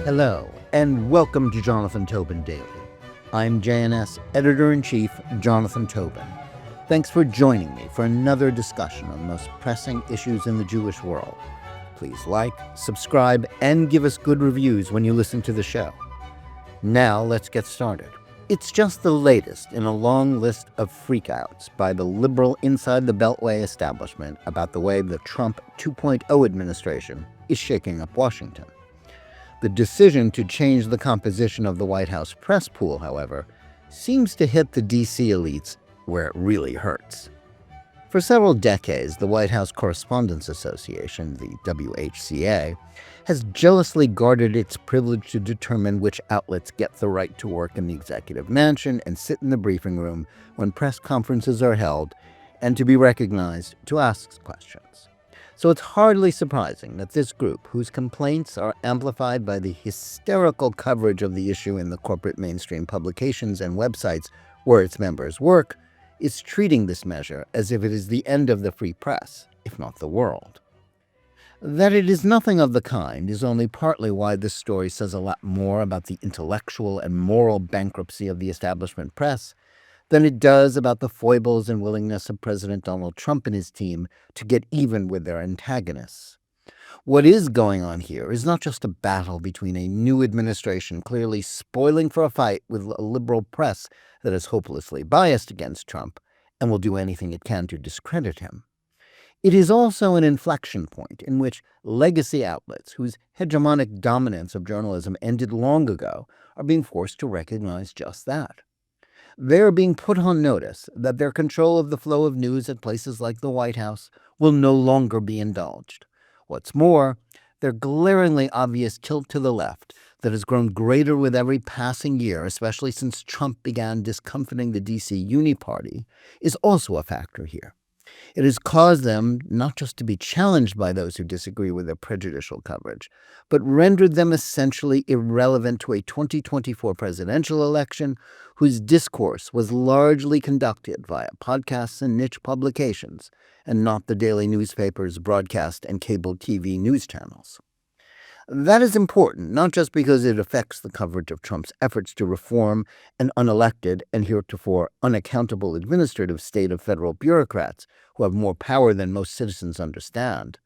Hello, and welcome to Tobin Daily. I'm JNS Editor-in-Chief Jonathan Tobin. Thanks for joining me for another discussion on the most pressing issues in the Jewish world. Please like, subscribe, and give us good reviews when you listen to the show. Now let's get started. It's just the latest in a long list of freakouts by the liberal inside the Beltway establishment about the way the Trump 2.0 administration is shaking up Washington. The decision to change the composition of the White House press pool, however, seems to hit the D.C. elites where it really hurts. For several decades, the White House Correspondents Association, the WHCA, has jealously guarded its privilege to determine which outlets get the right to work in the executive mansion and sit in the briefing room when press conferences are held, and to be recognized to ask questions. So it's hardly surprising that this group, whose complaints are amplified by the hysterical coverage of the issue in the corporate mainstream publications and websites where its members work, is treating this measure as if it is the end of the free press, if not the world. That it is nothing of the kind is only partly why this story says a lot more about the intellectual and moral bankruptcy of the establishment press than it does about the foibles and willingness of President Donald Trump and his team to get even with their antagonists. What is going on here is not just a battle between a new administration clearly spoiling for a fight with a liberal press that is hopelessly biased against Trump and will do anything it can to discredit him. It is also an inflection point in which legacy outlets, whose hegemonic dominance of journalism ended long ago, are being forced to recognize just that. They're being put on notice that their control of the flow of news at places like the White House will no longer be indulged. What's more, their glaringly obvious tilt to the left that has grown greater with every passing year, especially since Trump began discomfiting the D.C. Uni Party, is also a factor here. It has caused them not just to be challenged by those who disagree with their prejudicial coverage, but rendered them essentially irrelevant to a 2024 presidential election whose discourse was largely conducted via podcasts and niche publications, and not the daily newspapers, broadcast, and cable TV news channels. That is important, not just because it affects the coverage of Trump's efforts to reform an unelected and heretofore unaccountable administrative state of federal bureaucrats who have more power than most citizens understand.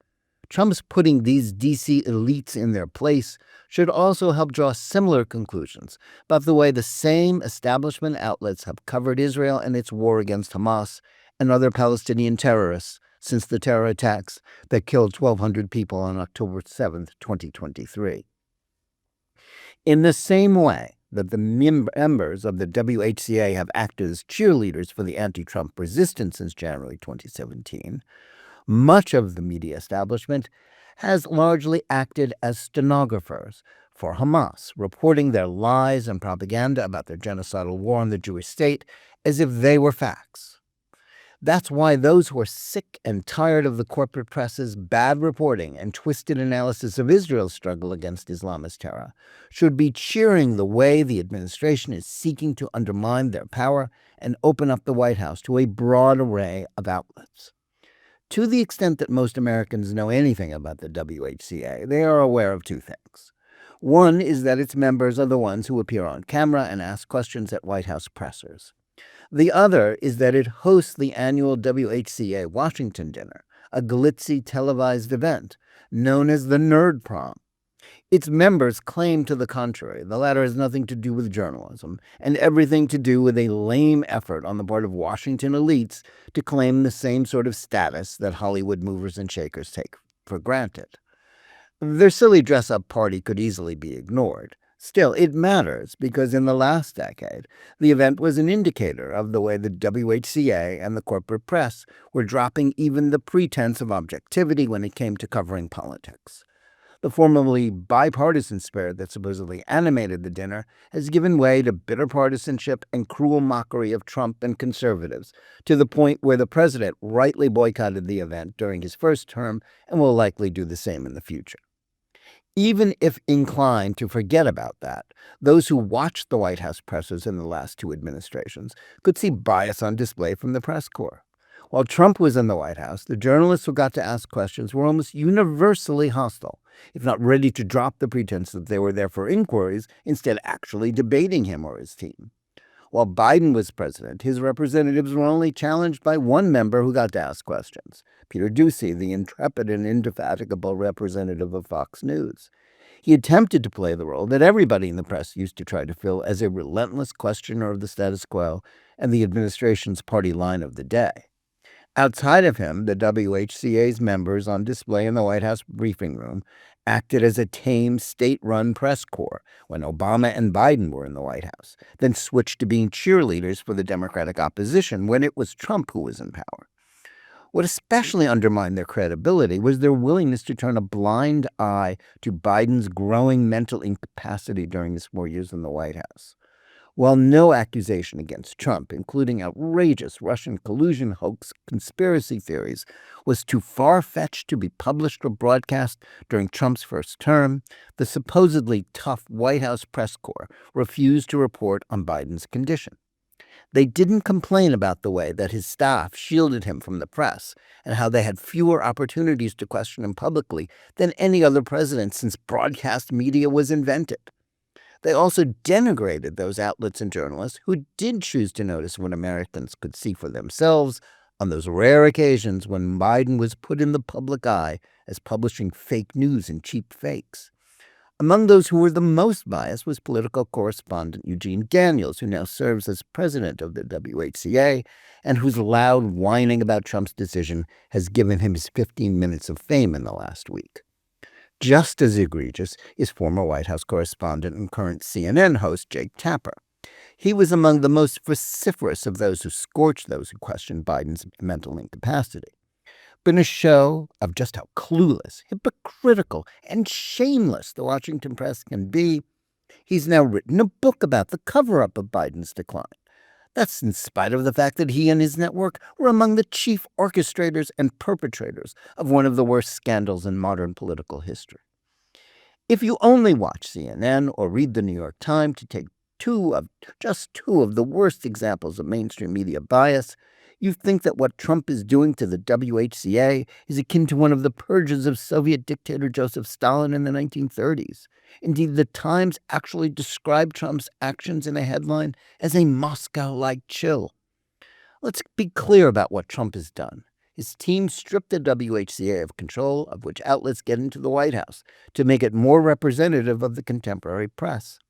Trump's putting these D.C. elites in their place should also help draw similar conclusions about the way the same establishment outlets have covered Israel and its war against Hamas and other Palestinian terrorists since the terror attacks that killed 1,200 people on October 7, 2023. In the same way that the members of the WHCA have acted as cheerleaders for the anti-Trump resistance since January 2017, much of the media establishment has largely acted as stenographers for Hamas, reporting their lies and propaganda about their genocidal war on the Jewish state as if they were facts. That's why those who are sick and tired of the corporate press's bad reporting and twisted analysis of Israel's struggle against Islamist terror should be cheering the way the administration is seeking to undermine their power and open up the White House to a broad array of outlets. To the extent that most Americans know anything about the WHCA, they are aware of two things. One is that its members are the ones who appear on camera and ask questions at White House pressers. The other is that it hosts the annual WHCA Washington Dinner, a glitzy televised event known as the Nerd Prom. Its members claim to the contrary. The latter has nothing to do with journalism and everything to do with a lame effort on the part of Washington elites to claim the same sort of status that Hollywood movers and shakers take for granted. Their silly dress-up party could easily be ignored. Still, it matters because in the last decade, the event was an indicator of the way the WHCA and the corporate press were dropping even the pretense of objectivity when it came to covering politics. The formerly bipartisan spirit that supposedly animated the dinner has given way to bitter partisanship and cruel mockery of Trump and conservatives, to the point where the president rightly boycotted the event during his first term and will likely do the same in the future. Even if inclined to forget about that, those who watched the White House pressers in the last two administrations could see bias on display from the press corps. While Trump was in the White House, the journalists who got to ask questions were almost universally hostile, if not ready to drop the pretense that they were there for inquiries, instead actually debating him or his team. While Biden was president, his representatives were only challenged by one member who got to ask questions, Peter Doocy, the intrepid and indefatigable representative of Fox News. He attempted to play the role that everybody in the press used to try to fill as a relentless questioner of the status quo and the administration's party line of the day. Outside of him, the WHCA's members on display in the White House briefing room acted as a tame state-run press corps when Obama and Biden were in the White House, then switched to being cheerleaders for the Democratic opposition when it was Trump who was in power. What especially undermined their credibility was their willingness to turn a blind eye to Biden's growing mental incapacity during his 4 years in the White House. While no accusation against Trump, including outrageous Russian collusion hoax conspiracy theories, was too far-fetched to be published or broadcast during Trump's first term, the supposedly tough White House press corps refused to report on Biden's condition. They didn't complain about the way that his staff shielded him from the press and how they had fewer opportunities to question him publicly than any other president since broadcast media was invented. They also denigrated those outlets and journalists who did choose to notice what Americans could see for themselves on those rare occasions when Biden was put in the public eye as publishing fake news and cheap fakes. Among those who were the most biased was political correspondent Eugene Daniels, who now serves as president of the WHCA and whose loud whining about Trump's decision has given him his 15 minutes of fame in the last week. Just as egregious is former White House correspondent and current CNN host Jake Tapper. He was among the most vociferous of those who scorched those who questioned Biden's mental incapacity. But in a show of just how clueless, hypocritical, and shameless the Washington press can be, he's now written a book about the cover-up of Biden's decline. That's in spite of the fact that he and his network were among the chief orchestrators and perpetrators of one of the worst scandals in modern political history. If you only watch CNN or read the New York Times to take just two of the worst examples of mainstream media bias, you think that what Trump is doing to the WHCA is akin to one of the purges of Soviet dictator Joseph Stalin in the 1930s. Indeed, the Times actually described Trump's actions in a headline as a Moscow-like chill. Let's be clear about what Trump has done. His team stripped the WHCA of control of which outlets get into the White House to make it more representative of the contemporary press.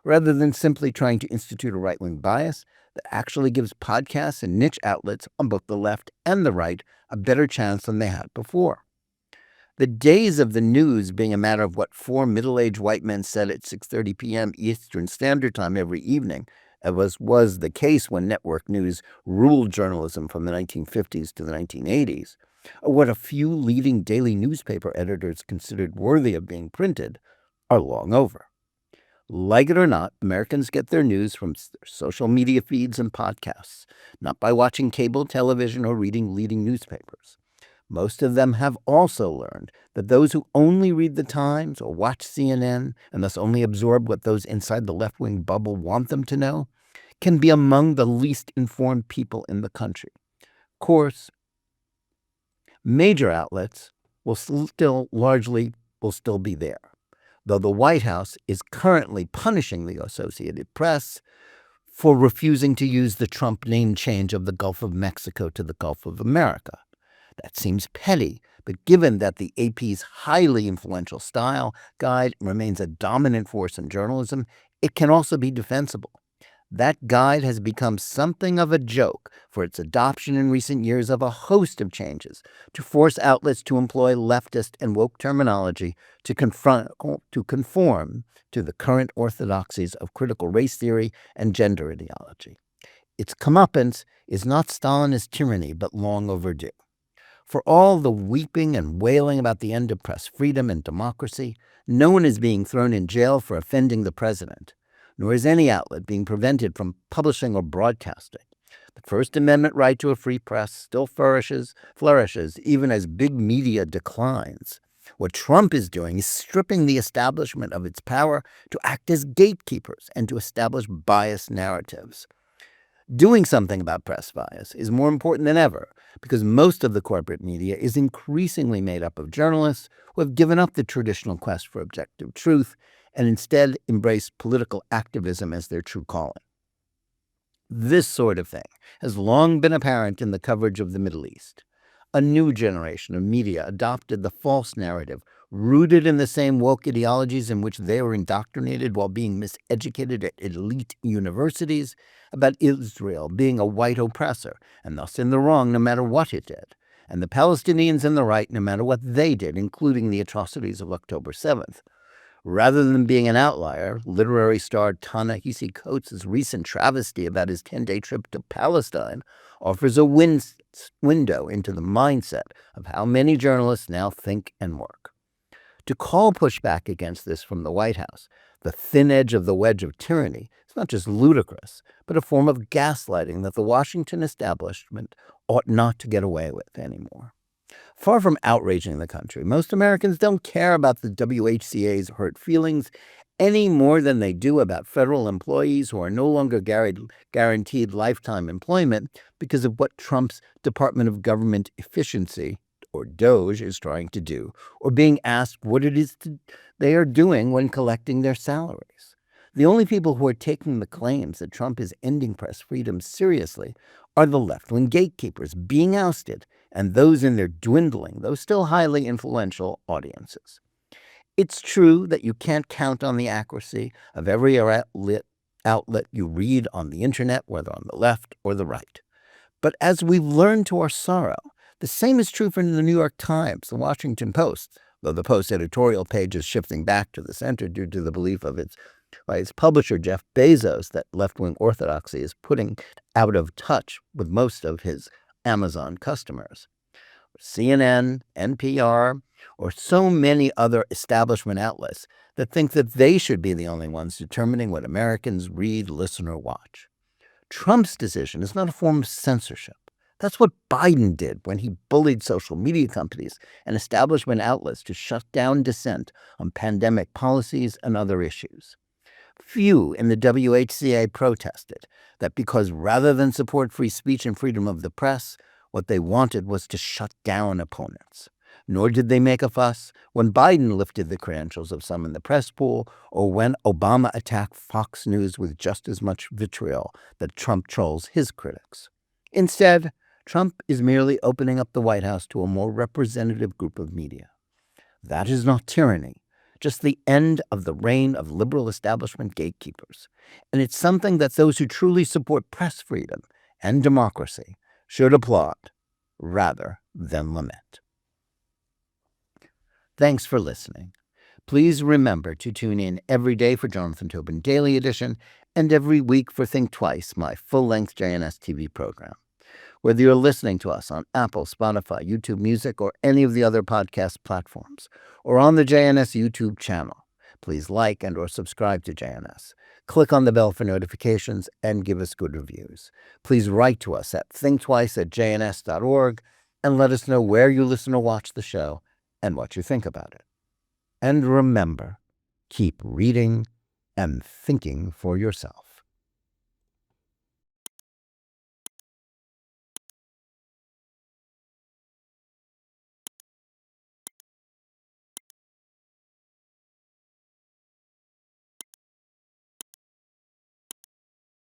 Rather than simply trying to institute a right-wing bias that actually gives podcasts and niche outlets on both the left and the right a better chance than they had before. The days of the news being a matter of what four middle-aged white men said at 6:30 p.m. Eastern Standard Time every evening, as was the case when network news ruled journalism from the 1950s to the 1980s, or what a few leading daily newspaper editors considered worthy of being printed, are long over. Like it or not, Americans get their news from their social media feeds and podcasts, not by watching cable television or reading leading newspapers. Most of them have also learned that those who only read the Times or watch CNN and thus only absorb what those inside the left-wing bubble want them to know can be among the least informed people in the country. Of course, major outlets will still be there, though the White House is currently punishing the Associated Press for refusing to use the Trump name change of the Gulf of Mexico to the Gulf of America. That seems petty, but given that the AP's highly influential style guide remains a dominant force in journalism, it can also be defensible. That guide has become something of a joke for its adoption in recent years of a host of changes to force outlets to employ leftist and woke terminology to conform to the current orthodoxies of critical race theory and gender ideology. Its comeuppance is not Stalinist tyranny, but long overdue. For all the weeping and wailing about the end of press freedom and democracy, no one is being thrown in jail for offending the president, nor is any outlet being prevented from publishing or broadcasting. The First Amendment right to a free press still flourishes even as big media declines. What Trump is doing is stripping the establishment of its power to act as gatekeepers and to establish biased narratives. Doing something about press bias is more important than ever, because most of the corporate media is increasingly made up of journalists who have given up the traditional quest for objective truth and instead embraced political activism as their true calling. This sort of thing has long been apparent in the coverage of the Middle East. A new generation of media adopted the false narrative, rooted in the same woke ideologies in which they were indoctrinated while being miseducated at elite universities, about Israel being a white oppressor and thus in the wrong no matter what it did, and the Palestinians in the right no matter what they did, including the atrocities of October 7th. Rather than being an outlier, literary star Ta-Nehisi Coates' recent travesty about his 10-day trip to Palestine offers a window into the mindset of how many journalists now think and work. To call pushback against this from the White House, the thin edge of the wedge of tyranny, is not just ludicrous, but a form of gaslighting that the Washington establishment ought not to get away with anymore. Far from outraging the country, most Americans don't care about the WHCA's hurt feelings any more than they do about federal employees who are no longer guaranteed lifetime employment because of what Trump's Department of Government Efficiency, or DOGE, is trying to do, or being asked what it is they are doing when collecting their salaries. The only people who are taking the claims that Trump is ending press freedom seriously are the left-wing gatekeepers being ousted and those in their dwindling, though still highly influential, audiences. It's true that you can't count on the accuracy of every outlet you read on the internet, whether on the left or the right. But as we've learned to our sorrow, the same is true for the New York Times, the Washington Post, though the Post editorial page is shifting back to the center due to the belief of by its publisher, Jeff Bezos, that left-wing orthodoxy is putting out of touch with most of his Amazon customers. CNN, NPR, or so many other establishment outlets that think that they should be the only ones determining what Americans read, listen, or watch. Trump's decision is not a form of censorship. That's what Biden did when he bullied social media companies and establishment outlets to shut down dissent on pandemic policies and other issues. Few in the WHCA protested that because rather than support free speech and freedom of the press, what they wanted was to shut down opponents. Nor did they make a fuss when Biden lifted the credentials of some in the press pool or when Obama attacked Fox News with just as much vitriol that Trump trolls his critics. Instead, Trump is merely opening up the White House to a more representative group of media. That is not tyranny, just the end of the reign of liberal establishment gatekeepers. And it's something that those who truly support press freedom and democracy should applaud rather than lament. Thanks for listening. Please remember to tune in every day for Jonathan Tobin Daily Edition and every week for Think Twice, my full-length JNS TV program. Whether you're listening to us on Apple, Spotify, YouTube Music, or any of the other podcast platforms, or on the JNS YouTube channel, please like and or subscribe to JNS. Click on the bell for notifications and give us good reviews. Please write to us at thinktwice@jns.org and let us know where you listen or watch the show and what you think about it. And remember, keep reading and thinking for yourself.